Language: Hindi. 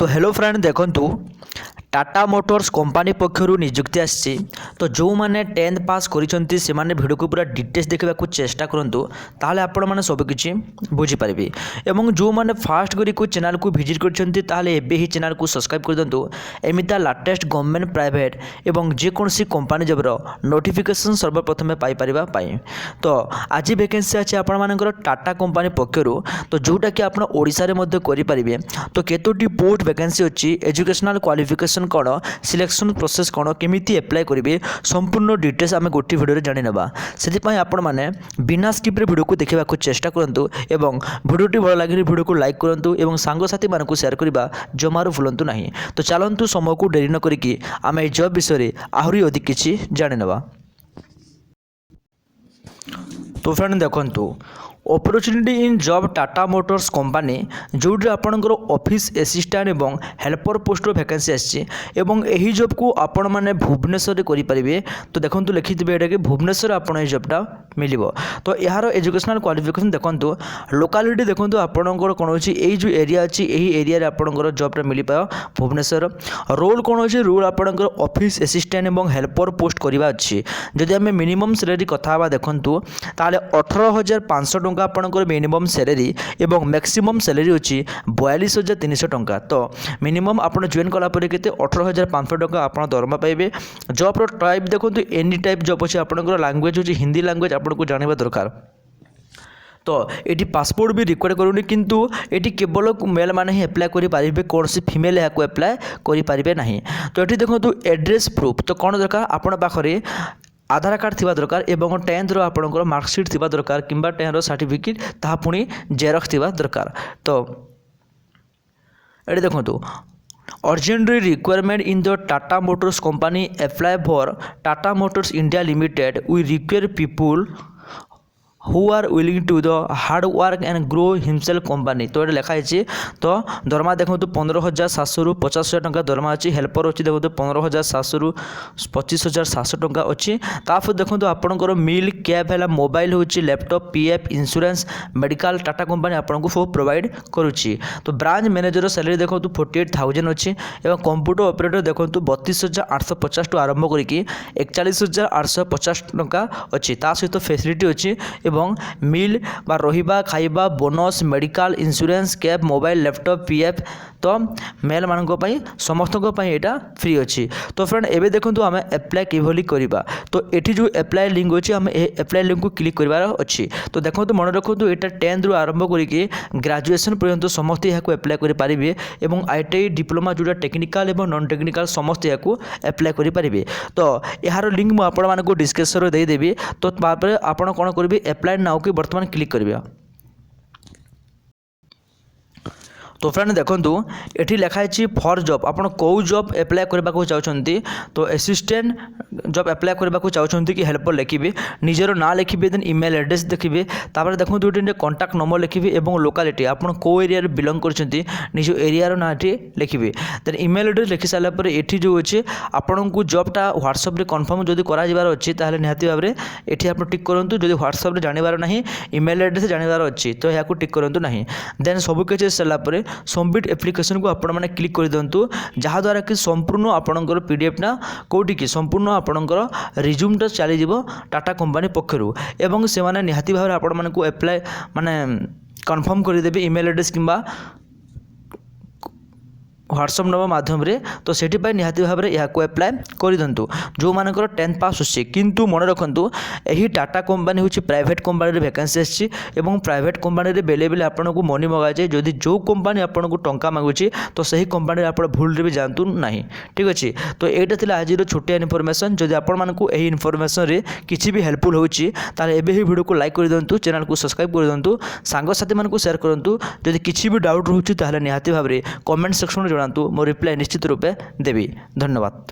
तो हेलो फ्रेंड देखंतु टाटा मोटर्स कंपनी पक्षर निजुक्ति आसी तो जो मैंने 10th पास करिसेंती से माने वीडियो को पूरा डिटेल्स देखा चेष्टा करूँ ताले आपण मैंने सबकि बुझीपारे एवं जो मैंने फास्ट करी को चैनल को विजिट करछंती ताले एबे ही चैनल को सब्सक्राइब कर दिंतु एमिता लेटेस्ट गवर्नमेंट प्राइवेट एवं जेकोसी कंपनी जॉब नोटिफिकेशन सर्वप्रथम पाई परिबा पाई। तो आज वैकेंसी अच्छे आपण मानकर टाटा कंपनी पक्षर तो जोटा कि आप ओडिशा रे मध्य करि परिबे। तो केतोटी पोस्ट वैकेंसी अच्छी एजुकेशनल क्वालिफिकेशन कौन सिलेक्शन प्रोसेस कौन केमिति एप्लाय करेंगे संपूर्ण डिटेल्स आम गोटे भिडियो जानी ना से आपण मैंने बिना स्किप्रे भिडियो को देखा चेष्टा करूँ एवं भिडियोटी भल लगे भिडियो को लाइक करूँ एवं सांगसाथी मानक शेयर करने जमारू भूलु ना। तो चलतु समय को डेरी न करी आम ए जॉब विषय आहरी अधिक किसी जानी ना। तो फ्रेंड देखंतु opportunity in job Tata Motors company जोटी आपणकर ऑफिस असिस्टेंट एवं हेल्पर पोस्ट वैकेंसी आसी एवं यही जॉब को आपण मैंने भुवनेश्वर करेंगे। तो देखो लिखि ये कि भुवनेश्वर आप जॉबटा मिल। तो यार एजुकेशनल क्वालिफिकेशन देखो लोकालिटी देखो आपंकर कौन अच्छी यही जो एरिया अच्छी यही एरिया आपंकर जॉबटा मिल पाए भुवनेश्वर। रोल कौन अच्छी रोल आपंकर ऑफिस असिस्टेंट एवं हेल्पर पोस्ट करवा अच्छी जदि आम मिनिमम सैलरी कथा देखूँ ताले 18,500 टंका आपंकर मिनिमम सैलरी एवं मैक्सिमम सैलरी अच्छी 42,300 टंका। तो मिनिमम आप जॉइन कलापर के 18,500 टंका आप दरमा पाइबे। जॉब टाइप देखो एनी टाइप जॉब अच्छे आपंकर लैंग्वेज अच्छी हिंदी लैंग्वेज आपको जानवा दरकार। तो ये पासपोर्ट भी रिक्वायर करूनी किंतु ये केवल मेल मैंने ही एप्लाय करेंगे कौन सी फीमेल यहाँ को एप्लाय करेंगे ना। तो ये देखो एड्रेस प्रूफ तो कौन दरकार आपण पाखे आधार कार्ड थिबा दरकार एवं 10th आपणकर मार्कशीट थिबा दरकार किंबा 10th सर्टिफिकेट ता पुणी जेरक्स थिबा दरकार। तो ये देखो urgently requirement in the Tata Motors company apply for Tata Motors India Limited we require people who are willing to the hard work and grow himself company. तो ये लिखाई तो दरमा देखो 15,700 ରୁ 50,000 टंका दरमा अच्छी हेल्पर अच्छी देखो 15,700 ରୁ 25,700 टंका अच्छी। तापर देखो आपंकर मिल कैब है मोबाइल हूँ laptop PF insurance medical Tata company आपको सब प्रोवाइड करुच्ची। तो ब्रांच मैनेजर सैलरी देखो 48,000 अच्छी और कंप्यूटर ऑपरेटर देखो 32,850 टू आरंभ करके 41,850 टंका अच्छी। ता सहित फैसिलिटी अच्छी एवं मिल बा रहिबा खाइबा bonus medical insurance cab mobile laptop PF तो मेल मानक समस्त यहाँ फ्री अच्छी। तो फ्रेंड एवं देखो आम एप्लाय किभली करवा। तो ये जो एप्लाय लिंक अच्छी आम एप्लाय लिंक को क्लिक करार अच्छी। तो देखो मन रखु यहाँ 10th ରୁ आरंभ करके ग्रेजुएशन पर्यंत समस्त यहाँ एप्लाय करेंगे एवं आईटीआई डिप्लोमा जोटा टेक्निकल और नॉन टेक्निकल समस्त यहाँ एप्लाय करेंगे। तो यार लिंक मुझे आपको डिस्क्रिप्शन में देदेवी। तो आप कौन करेंगे एप्लाय नाउ कि बर्तमान क्लिक करेंगे। तो फ्रेंड देखो ये लिखाई फॉर जॉब आप कौ जॉब एप्लाय करने को चाहते। तो असिस्टेंट जॉब एप्लाय करने को चाहते कि हेल्पर लिखे निजर ना लिखे देन इमेल एड्रेस देखिए तापर देखो ये कॉन्टैक्ट नंबर लिखे और लोकालिटी आप कौ एरिया बिलंग कर निज एरिया ना लिखे देन इमेल एड्रेस लिखि सारापर ये जो अच्छे आपन को जॉबटा व्हाट्सएप रे कन्फर्म जदि करार अच्छी ताहले निहाती भाव में ये आप टिक करूँ। जदि व्हाट्सएप रे जानिबार नहीं इमेल एड्रेस जानिबार अच्छी तो यहाँ टिक करूँ ना। देन सबकि सारापर सबमिट एप्लिकेशन को आपण मैंने क्लिक कर दिंतु जहाँद्वारा कि संपूर्ण आपणकर पीडीएफ ना कौटी कि संपूर्ण आपणकर रिज्यूमटा चलीज टाटा कंपनी पक्षर एवं से माने निहाती भाव आपण मानक एप्लाय माने कन्फर्म करदेवे इमेल एड्रेस किंबा व्हाट्सएप नंबर माध्यम रे। तो से निहाती भाव में यहाँ एप्लाय कर दिंतु जो मानकर 10th पास अच्छे। किंतु मन रखु यही टाटा कंपनी हूँ प्राइवेट कंपनी वैकेंसी आसी प्राइवेट कंपनी बेले बेले आपन को मनी मगा जाए जदि जो कंपनी आपन को टंका मांगुची तो सही कंपनी आप भूल भी जातु ना। ठीक अच्छे। तो यहाँ थी आज छोटिया इनफॉरमेशन जदि आपण यही इनफॉरमेशन रे किसी भी हेल्पफुल होची ताले एबे ही वीडियो को लाइक कर दिंतु चैनल को सब्सक्राइब कर दिंतु सांगसाथी मानक शेयर करूँ। जदि किसी भी डाउट रोचे ताले निहाती भाव में कमेंट सेक्शन में जणातु मो रिप्लाई निश्चित रूपे देवी। धन्यवाद।